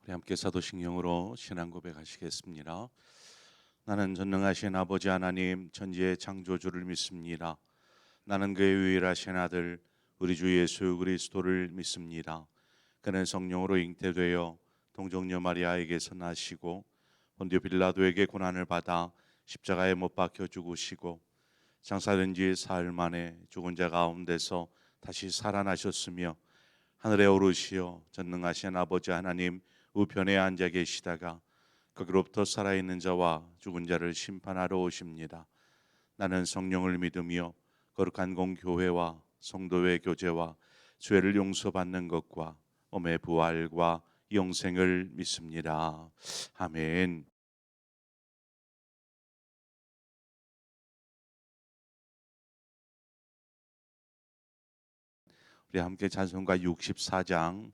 우리 함께 사도신경으로 신앙 고백하시겠습니다. 나는 전능하신 아버지 하나님 천지의 창조주를 믿습니다. 나는 그의 유일하신 아들 우리 주 예수 그리스도를 믿습니다. 그는 성령으로 잉태되어 동정녀 마리아에게서 나시고 본디오 빌라도에게 고난을 받아 십자가에 못 박혀 죽으시고 장사된 지 사흘 만에 죽은 자 가운데서 다시 살아나셨으며 하늘에 오르시어 전능하신 아버지 하나님 우편에 앉아 계시다가 거기로부터 살아있는 자와 죽은 자를 심판하러 오십니다. 나는 성령을 믿으며 거룩한 공교회와 성도의 교제와 죄를 용서받는 것과 몸의 부활과 영생을 믿습니다. 아멘. 우리 함께 찬송가 64장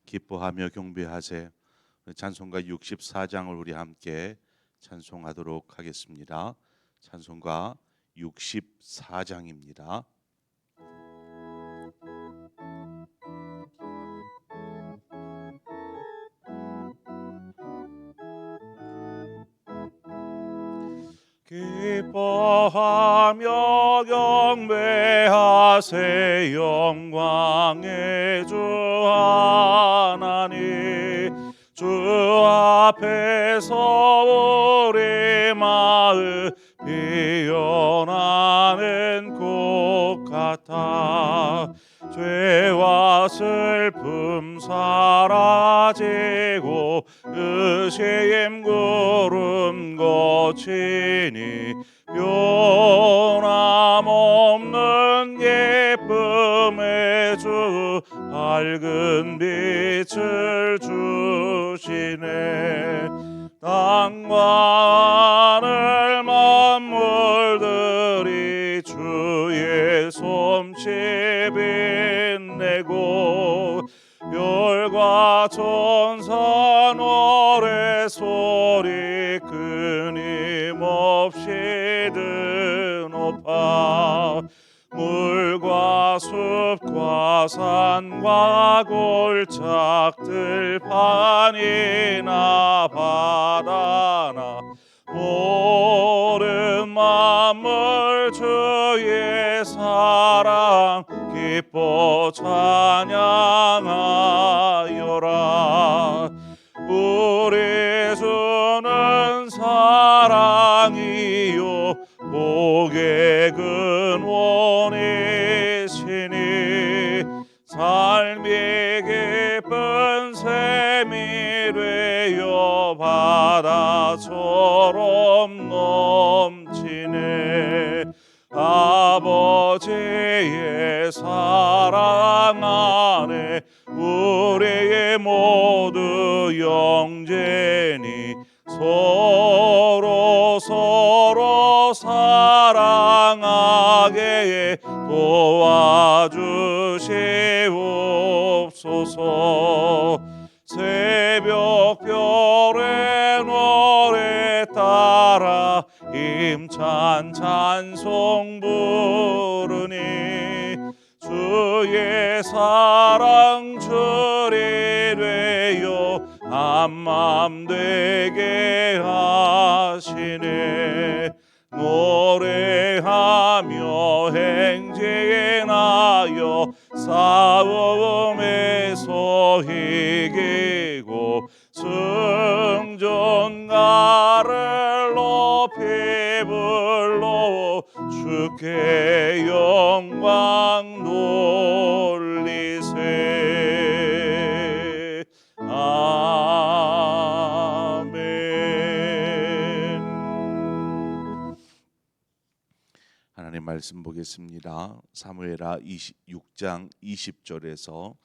기뻐하며 경배하세. 찬송가 64장을 우리 함께 찬송하도록 하겠습니다. 찬송가 64장입니다. 기뻐하며 경배하세. 영광의 주 하나님, 주 앞에서 우리 마음 피어나는 꽃 같아 죄와 슬픔 사라지고 의심 구름 거치니 변함없는 예쁨의 주 밝은 빛을 주시네. 땅과 하늘 만물들이 주의 솜씨 빛내고 별과 천사 노래 소리 끊임없이 드높아 물과 숲과 산과 골짜기들 판이나 바다나 모든 만물 주의 사랑 기뻐 찬양하여라. 우리 주는 사랑이요 복의 근원이시니 삶이 깊은 샘이 되어 바다처럼 넘치네. 아버지의 사랑 안에 우리의 모두 영제니 서로 사랑하게 도와주시옵소서. 새벽별의 노래 따라 힘찬 찬송 부르니 주의 사랑 줄이 되어 한맘 되게 하시네. 노래하며 행진하여 싸움에서 이기고 승전가를 높이 불러 주께 영광 돌리세. 아멘. 하나님 말씀 보겠습니다. 사무엘하 26장 20절에서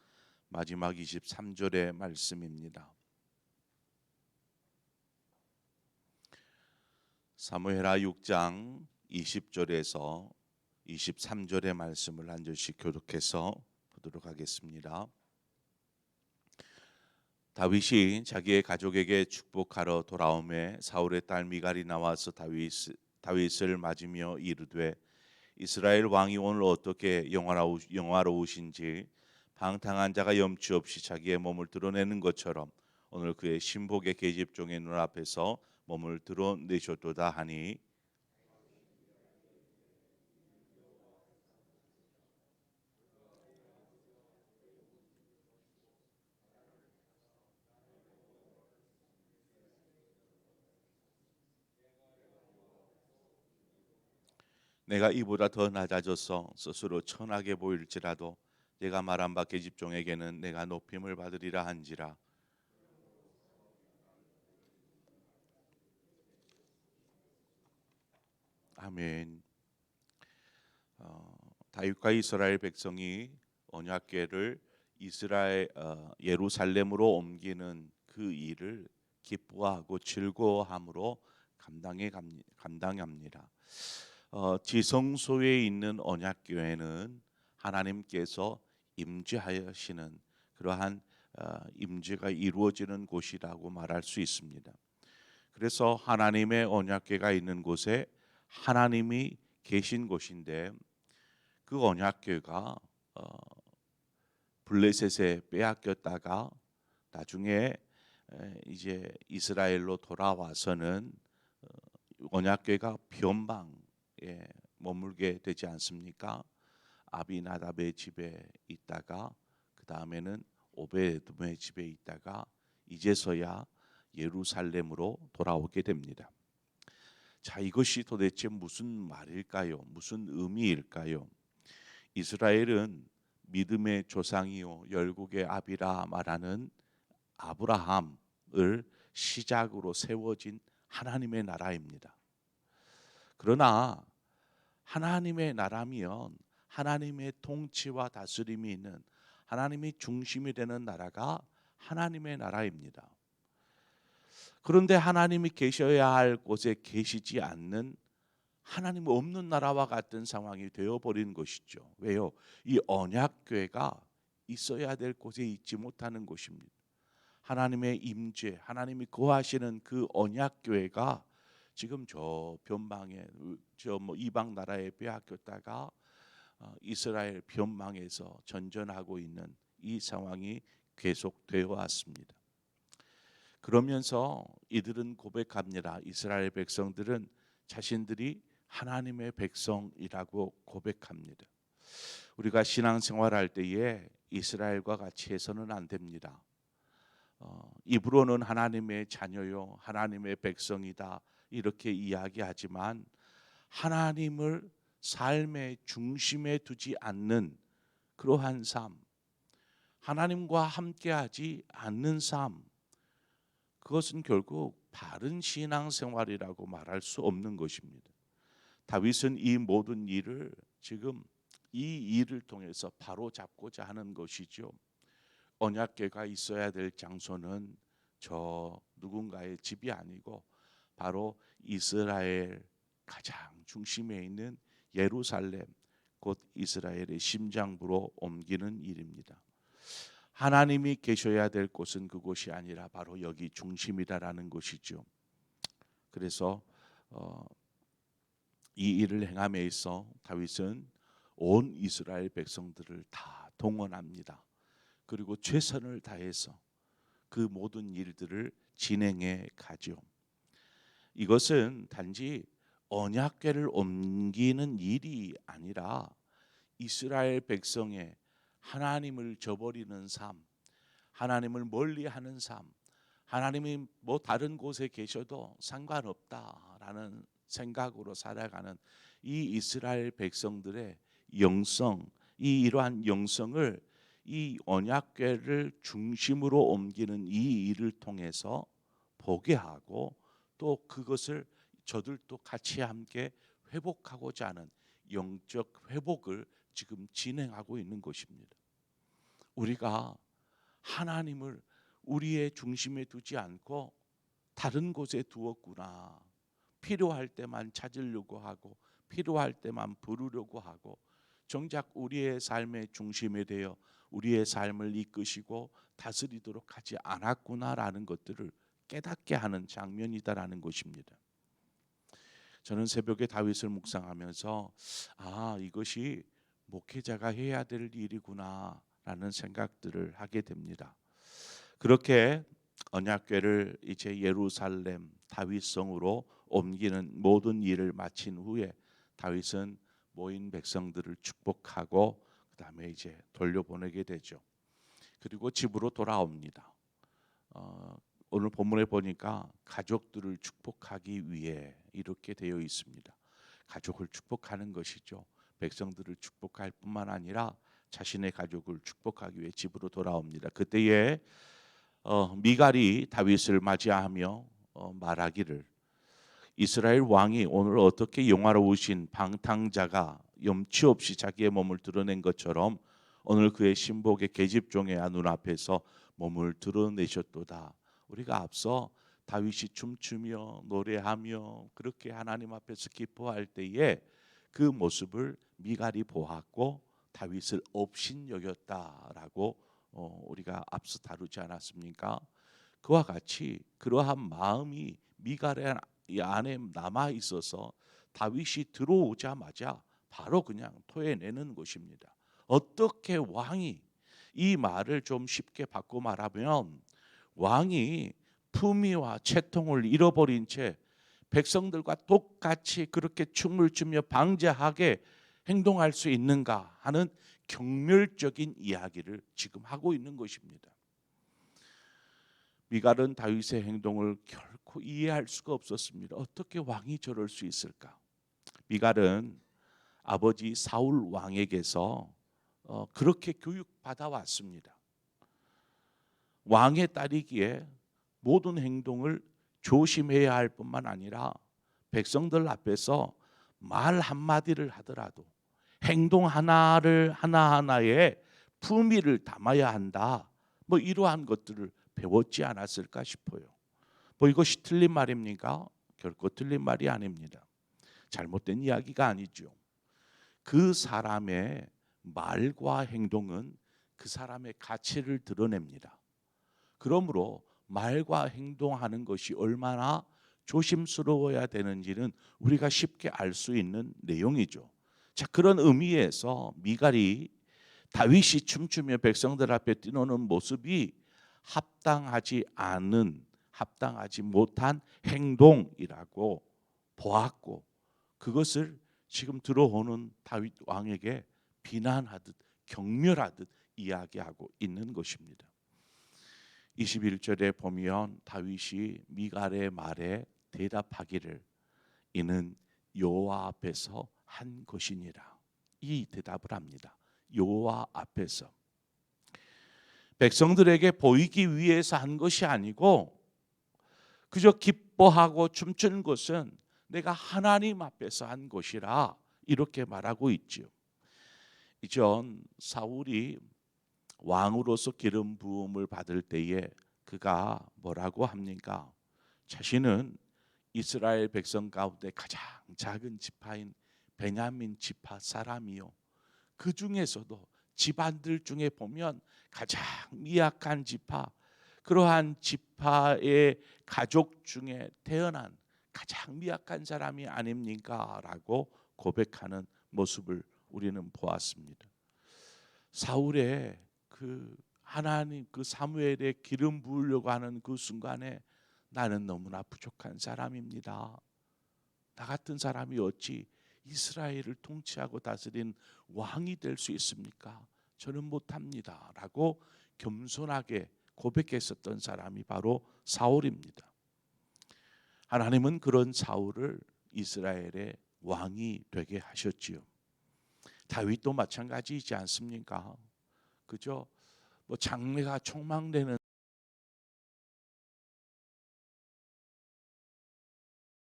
마지막 23절의 말씀입니다. 사무엘하 6장 20절에서 23절의 말씀을 한 절씩 교독해서 보도록 하겠습니다. 다윗이 자기의 가족에게 축복하러 돌아오매 사울의 딸 미갈이 나와서 다윗을 맞으며 이르되 이스라엘 왕이 오늘 어떻게 영화로우신지 방탕한 자가 염치 없이 자기의 몸을 드러내는 것처럼 오늘 그의 신복의 계집종의 눈앞에서 몸을 드러내셨도다 하니 내가 이보다 더 낮아져서 스스로 천하게 보일지라도 내가 말한 바 계집종에게는 내가 높임을 받으리라 한지라. 아멘. 다윗과 이스라엘 백성이 언약궤를 예루살렘으로 옮기는 그 일을 기뻐하고 즐거워함으로 감당합니다. 지성소에 있는 언약궤에는 하나님께서 임재하시는 그러한 임재가 이루어지는 곳이라고 말할 수 있습니다. 그래서 하나님의 언약궤가 있는 곳에 하나님이 계신 곳인데 그 언약궤가 블레셋에 빼앗겼다가 나중에 이제 이스라엘로 돌아와서는 언약궤가 변방에 머물게 되지 않습니까? 아비나답의 집에 있다가 그 다음에는 오베드의 집에 있다가 이제서야 예루살렘으로 돌아오게 됩니다. 자, 이것이 도대체 무슨 말일까요? 무슨 의미일까요? 이스라엘은 믿음의 조상이요 열국의 아비라 말하는 아브라함을 시작으로 세워진 하나님의 나라입니다. 그러나 하나님의 나라면 하나님의 통치와 다스림이 있는 하나님이 중심이 되는 나라가 하나님의 나라입니다. 그런데 하나님이 계셔야 할 곳에 계시지 않는 하나님 없는 나라와 같은 상황이 되어버린 것이죠. 왜요? 이 언약궤가 있어야 될 곳에 있지 못하는 것입니다. 하나님의 임재, 하나님이 거하시는 그 언약궤가 지금 저 변방에 이방 나라에 빼앗겼다가 이스라엘 변방에서 전전하고 있는 이 상황이 계속되어 왔습니다. 그러면서 이들은 고백합니다. 이스라엘 백성들은 자신들이 하나님의 백성이라고 고백합니다. 우리가 신앙생활할 때에 이스라엘과 같이 해서는 안 됩니다. 입으로는 하나님의 자녀요, 하나님의 백성이다 이렇게 이야기하지만 하나님을 삶의 중심에 두지 않는 그러한 삶, 하나님과 함께하지 않는 삶, 그것은 결국 바른 신앙생활이라고 말할 수 없는 것입니다. 다윗은 이 모든 일을 지금 이 일을 통해서 바로 잡고자 하는 것이죠. 언약궤가 있어야 될 장소는 저 누군가의 집이 아니고 바로 이스라엘 가장 중심에 있는 예루살렘, 곧 이스라엘의 심장부로 옮기는 일입니다. 하나님이 계셔야 될 곳은 그곳이 아니라 바로 여기 중심이다라는 것이죠. 그래서 이 일을 행함에 있어 다윗은 온 이스라엘 백성들을 다 동원합니다. 그리고 최선을 다해서 그 모든 일들을 진행해 가죠. 이것은 단지 언약궤를 옮기는 일이 아니라 이스라엘 백성의 하나님을 저버리는 삶, 하나님을 멀리하는 삶, 하나님이 뭐 다른 곳에 계셔도 상관없다라는 생각으로 살아가는 이 이스라엘 백성들의 영성, 이러한 영성을 이 언약궤를 중심으로 옮기는 이 일을 통해서 보게 하고 또 그것을 저들도 같이 함께 회복하고자 하는 영적 회복을 지금 진행하고 있는 것입니다. 우리가 하나님을 우리의 중심에 두지 않고 다른 곳에 두었구나. 필요할 때만 찾으려고 하고 필요할 때만 부르려고 하고 정작 우리의 삶의 중심에 되어 우리의 삶을 이끄시고 다스리도록 하지 않았구나라는 것들을 깨닫게 하는 장면이다라는 것입니다. 저는 새벽에 다윗을 묵상하면서 이것이 목회자가 해야 될 일이구나라는 생각들을 하게 됩니다. 그렇게 언약궤를 이제 예루살렘 다윗성으로 옮기는 모든 일을 마친 후에 다윗은 모인 백성들을 축복하고 그다음에 이제 돌려보내게 되죠. 그리고 집으로 돌아옵니다. 오늘 본문에 보니까 가족들을 축복하기 위해 이렇게 되어 있습니다. 가족을 축복하는 것이죠. 백성들을 축복할 뿐만 아니라 자신의 가족을 축복하기 위해 집으로 돌아옵니다. 그때에 미갈이 다윗을 맞이하며 말하기를, 이스라엘 왕이 오늘 어떻게 영화로우신 방탕자가 염치 없이 자기의 몸을 드러낸 것처럼 오늘 그의 신복의 계집종의 눈앞에서 몸을 드러내셨도다. 우리가 앞서 다윗이 춤추며 노래하며 그렇게 하나님 앞에서 기뻐할 때에 그 모습을 미갈이 보았고 다윗을 업신여겼다라고 우리가 앞서 다루지 않았습니까? 그와 같이 그러한 마음이 미갈의 안에 남아 있어서 다윗이 들어오자마자 바로 그냥 토해내는 것입니다. 어떻게 왕이, 이 말을 좀 쉽게 바꿔 말하면 왕이 품위와 채통을 잃어버린 채 백성들과 똑같이 그렇게 춤을 추며 방자하게 행동할 수 있는가 하는 경멸적인 이야기를 지금 하고 있는 것입니다. 미갈은 다윗의 행동을 결코 이해할 수가 없었습니다. 어떻게 왕이 저럴 수 있을까? 미갈은 아버지 사울 왕에게서 그렇게 교육받아 왔습니다. 왕의 딸이기에 모든 행동을 조심해야 할 뿐만 아니라 백성들 앞에서 말 한마디를 하더라도 행동 하나하나에 품위를 담아야 한다. 뭐 이러한 것들을 배웠지 않았을까 싶어요. 뭐 이것이 틀린 말입니까? 결코 틀린 말이 아닙니다. 잘못된 이야기가 아니죠. 그 사람의 말과 행동은 그 사람의 가치를 드러냅니다. 그러므로 말과 행동하는 것이 얼마나 조심스러워야 되는지는 우리가 쉽게 알 수 있는 내용이죠. 자, 그런 의미에서 미갈이 다윗이 춤추며 백성들 앞에 뛰노는 모습이 합당하지 못한 행동이라고 보았고, 그것을 지금 들어오는 다윗 왕에게 비난하듯 경멸하듯 이야기하고 있는 것입니다. 21절에 보면 다윗이 미갈의 말에 대답하기를, 이는 여호와 앞에서 한 것이니라. 이 대답을 합니다. 여호와 앞에서. 백성들에게 보이기 위해서 한 것이 아니고 그저 기뻐하고 춤추는 것은 내가 하나님 앞에서 한 것이라 이렇게 말하고 있지요. 이전 사울이 왕으로서 기름 부음을 받을 때에 그가 뭐라고 합니까? 자신은 이스라엘 백성 가운데 가장 작은 지파인 베냐민 지파 사람이요, 그 중에서도 집안들 중에 보면 가장 미약한 지파, 그러한 지파의 가족 중에 태어난 가장 미약한 사람이 아닙니까? 라고 고백하는 모습을 우리는 보았습니다. 사울의 그 하나님, 그 사무엘의 기름 부으려고 하는 그 순간에 나는 너무나 부족한 사람입니다. 나 같은 사람이 어찌 이스라엘을 통치하고 다스린 왕이 될 수 있습니까? 저는 못합니다. 라고 겸손하게 고백했었던 사람이 바로 사울입니다. 하나님은 그런 사울을 이스라엘의 왕이 되게 하셨지요. 다윗도 마찬가지이지 않습니까? 그죠? 뭐 장래가 촉망되는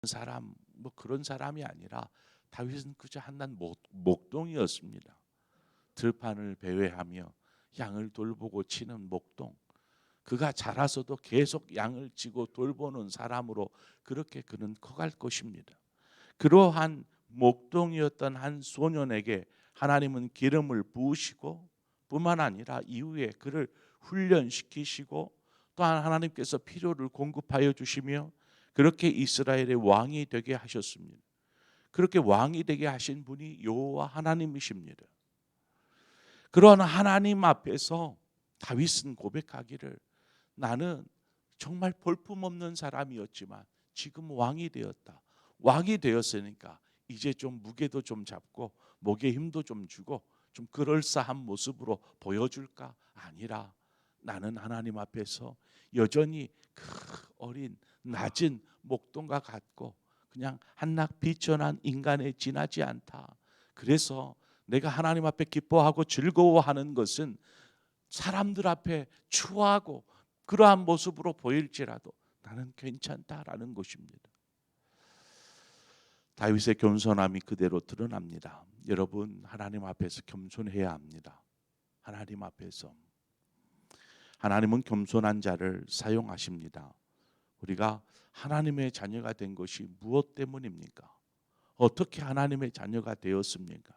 사람, 뭐 그런 사람이 아니라 다윗은 그저 한낱 목동이었습니다. 들판을 배회하며 양을 돌보고 치는 목동. 그가 자라서도 계속 양을 치고 돌보는 사람으로 그렇게 그는 커갈 것입니다. 그러한 목동이었던 한 소년에게 하나님은 기름을 부으시고 뿐만 아니라 이후에 그를 훈련시키시고 또한 하나님께서 필요를 공급하여 주시며 그렇게 이스라엘의 왕이 되게 하셨습니다. 그렇게 왕이 되게 하신 분이 여호와 하나님이십니다. 그러한 하나님 앞에서 다윗은 고백하기를, 나는 정말 볼품없는 사람이었지만 지금 왕이 되었다. 왕이 되었으니까 이제 좀 무게도 좀 잡고 목에 힘도 좀 주고 좀 그럴싸한 모습으로 보여줄까? 아니라 나는 하나님 앞에서 여전히 그 어린 낮은 목동과 같고 그냥 한낱 비천한 인간에 지나지 않다. 그래서 내가 하나님 앞에 기뻐하고 즐거워하는 것은 사람들 앞에 추하고 그러한 모습으로 보일지라도 나는 괜찮다라는 것입니다. 다윗의 겸손함이 그대로 드러납니다. 여러분, 하나님 앞에서 겸손해야 합니다. 하나님 앞에서. 하나님은 겸손한 자를 사용하십니다. 우리가 하나님의 자녀가 된 것이 무엇 때문입니까? 어떻게 하나님의 자녀가 되었습니까?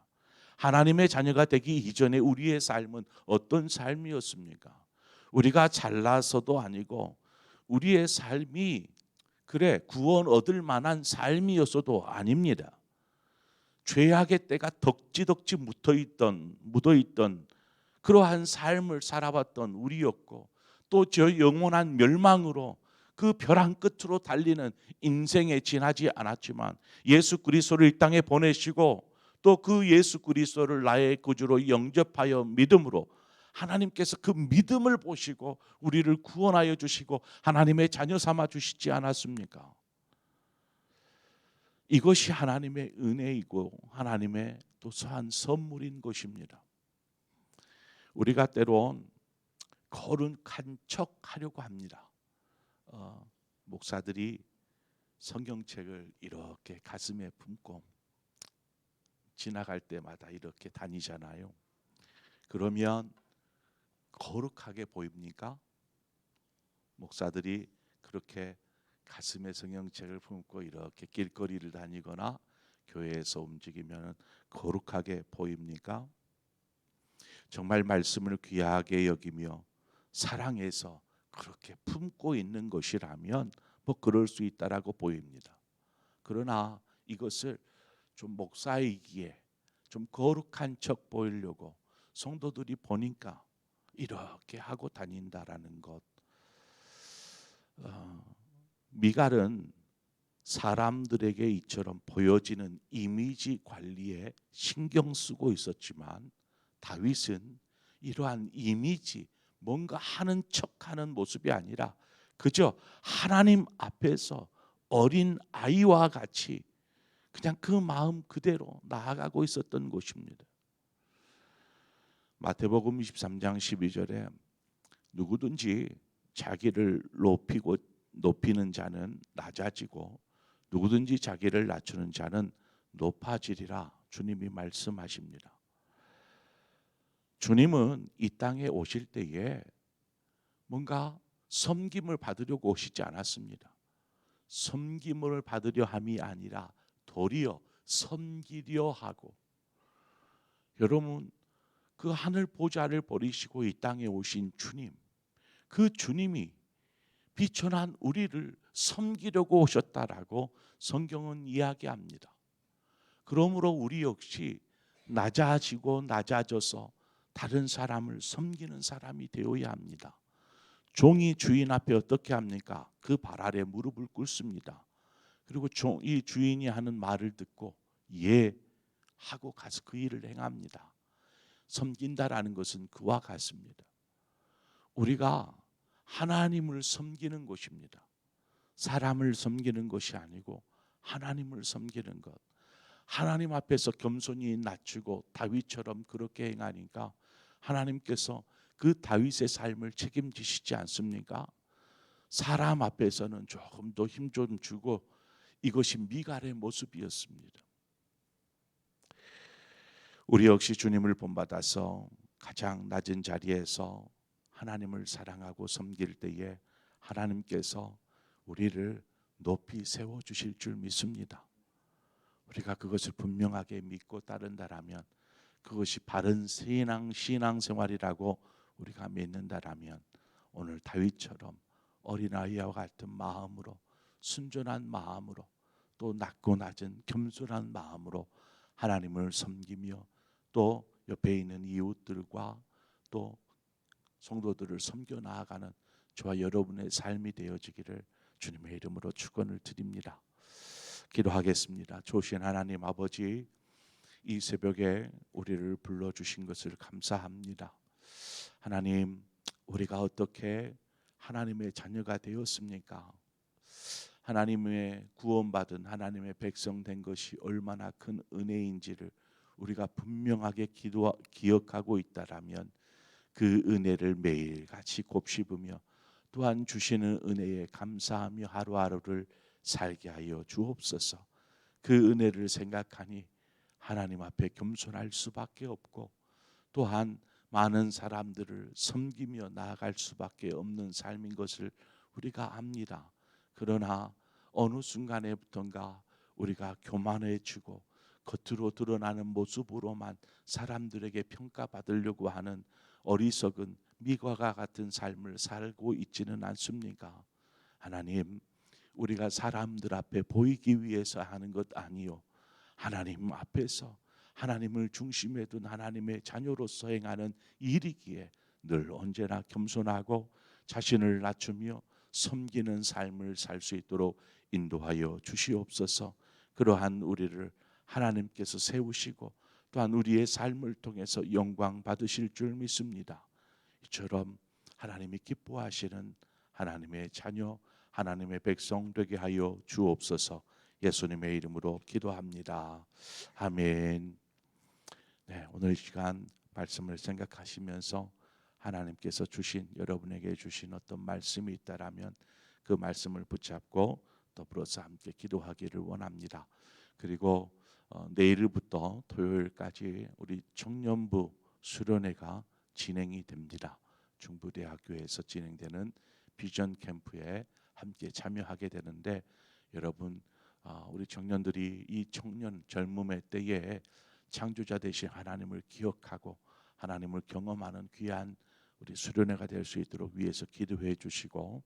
하나님의 자녀가 되기 이전에 우리의 삶은 어떤 삶이었습니까? 우리가 잘나서도 아니고 우리의 삶이 그래 구원 얻을 만한 삶이었어도 아닙니다. 죄악의 때가 덕지덕지 묻어있던 그러한 삶을 살아왔던 우리였고 또 저 영원한 멸망으로 그 벼랑 끝으로 달리는 인생에 지나지 않았지만 예수 그리스도를 이 땅에 보내시고 또 그 예수 그리스도를 나의 구주로 영접하여 믿음으로 하나님께서 그 믿음을 보시고 우리를 구원하여 주시고 하나님의 자녀 삼아 주시지 않았습니까? 이것이 하나님의 은혜이고 하나님의 도서한 선물인 것입니다. 우리가 때론 거룩한 척 하려고 합니다. 목사들이 성경책을 이렇게 가슴에 품고 지나갈 때마다 이렇게 다니잖아요. 그러면 거룩하게 보입니까? 목사들이 그렇게 가슴에 성경책을 품고 이렇게 길거리를 다니거나 교회에서 움직이면 거룩하게 보입니까? 정말 말씀을 귀하게 여기며 사랑해서 그렇게 품고 있는 것이라면 뭐 그럴 수 있다라고 보입니다. 그러나 이것을 좀 목사이기에 좀 거룩한 척 보이려고 성도들이 보니까 이렇게 하고 다닌다라는 것. 미갈은 사람들에게 이처럼 보여지는 이미지 관리에 신경 쓰고 있었지만 다윗은 이러한 이미지 뭔가 하는 척하는 모습이 아니라 그저 하나님 앞에서 어린 아이와 같이 그냥 그 마음 그대로 나아가고 있었던 것입니다. 마태복음 23장 12절에 누구든지 자기를 높이는 자는 낮아지고 누구든지 자기를 낮추는 자는 높아지리라 주님이 말씀하십니다. 주님은 이 땅에 오실 때에 뭔가 섬김을 받으려고 오시지 않았습니다. 섬김을 받으려 함이 아니라 도리어 섬기려 하고, 여러분 그 하늘 보좌를 버리시고 이 땅에 오신 주님, 그 주님이 비천한 우리를 섬기려고 오셨다라고 성경은 이야기합니다. 그러므로 우리 역시 낮아지고 낮아져서 다른 사람을 섬기는 사람이 되어야 합니다. 종이 주인 앞에 어떻게 합니까? 그 발 아래 무릎을 꿇습니다. 그리고 이 주인이 하는 말을 듣고 예 하고 가서 그 일을 행합니다. 섬긴다라는 것은 그와 같습니다. 우리가 하나님을 섬기는 것입니다. 사람을 섬기는 것이 아니고 하나님을 섬기는 것. 하나님 앞에서 겸손히 낮추고 다윗처럼 그렇게 행하니까 하나님께서 그 다윗의 삶을 책임지시지 않습니까? 사람 앞에서는 조금 더 힘 좀 주고, 이것이 미갈의 모습이었습니다. 우리 역시 주님을 본받아서 가장 낮은 자리에서 하나님을 사랑하고 섬길 때에 하나님께서 우리를 높이 세워주실 줄 믿습니다. 우리가 그것을 분명하게 믿고 따른다라면, 그것이 바른 신앙생활이라고 우리가 믿는다라면 오늘 다윗처럼 어린아이와 같은 마음으로, 순전한 마음으로, 또 낮고 낮은 겸손한 마음으로 하나님을 섬기며 또 옆에 있는 이웃들과 또 성도들을 섬겨 나아가는 저와 여러분의 삶이 되어지기를 주님의 이름으로 축원을 드립니다. 기도하겠습니다. 좋으신 하나님 아버지, 이 새벽에 우리를 불러주신 것을 감사합니다. 하나님, 우리가 어떻게 하나님의 자녀가 되었습니까? 하나님의 구원받은 하나님의 백성 된 것이 얼마나 큰 은혜인지를 우리가 분명하게 기억하고 있다라면 그 은혜를 매일같이 곱씹으며 또한 주시는 은혜에 감사하며 하루하루를 살게 하여 주옵소서. 그 은혜를 생각하니 하나님 앞에 겸손할 수밖에 없고 또한 많은 사람들을 섬기며 나아갈 수밖에 없는 삶인 것을 우리가 압니다. 그러나 어느 순간에부턴가 우리가 교만해지고 겉으로 드러나는 모습으로만 사람들에게 평가받으려고 하는 어리석은 미과가 같은 삶을 살고 있지는 않습니까? 하나님, 우리가 사람들 앞에 보이기 위해서 하는 것 아니요, 하나님 앞에서 하나님을 중심에 둔 하나님의 자녀로서 행하는 일이기에 늘 언제나 겸손하고 자신을 낮추며 섬기는 삶을 살 수 있도록 인도하여 주시옵소서. 그러한 우리를 하나님께서 세우시고 또한 우리의 삶을 통해서 영광 받으실 줄 믿습니다. 이처럼 하나님이 기뻐하시는 하나님의 자녀, 하나님의 백성 되게 하여 주옵소서. 예수님의 이름으로 기도합니다. 아멘. 네, 오늘 시간 말씀을 생각하시면서 하나님께서 주신, 여러분에게 주신 어떤 말씀이 있다라면 그 말씀을 붙잡고 더불어서 함께 기도하기를 원합니다. 그리고 내일부터 토요일까지 우리 청년부 수련회가 진행이 됩니다. 중부대학교에서 진행되는 비전 캠프에 함께 참여하게 되는데, 여러분, 우리 청년들이 이 청년 젊음의 때에 창조자 되신 하나님을 기억하고 하나님을 경험하는 귀한 우리 수련회가 될 수 있도록 위해서 기도해 주시고,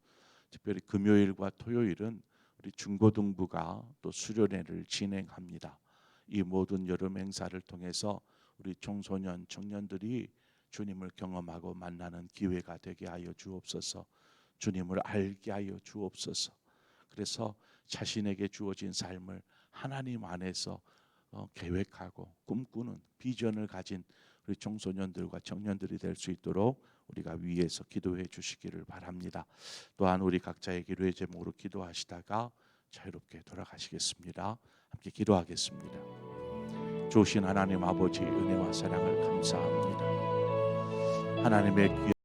특별히 금요일과 토요일은 우리 중고등부가 또 수련회를 진행합니다. 이 모든 여름 행사를 통해서 우리 청소년 청년들이 주님을 경험하고 만나는 기회가 되게 하여 주옵소서. 주님을 알게 하여 주옵소서. 그래서 자신에게 주어진 삶을 하나님 안에서 계획하고 꿈꾸는 비전을 가진 우리 청소년들과 청년들이 될 수 있도록 우리가 위에서 기도해 주시기를 바랍니다. 또한 우리 각자의 기도의 제목으로 기도하시다가 자유롭게 돌아가시겠습니다. 함께 기도하겠습니다. 좋으신 하나님 아버지, 은혜와 사랑을 감사합니다. 하나님의 귀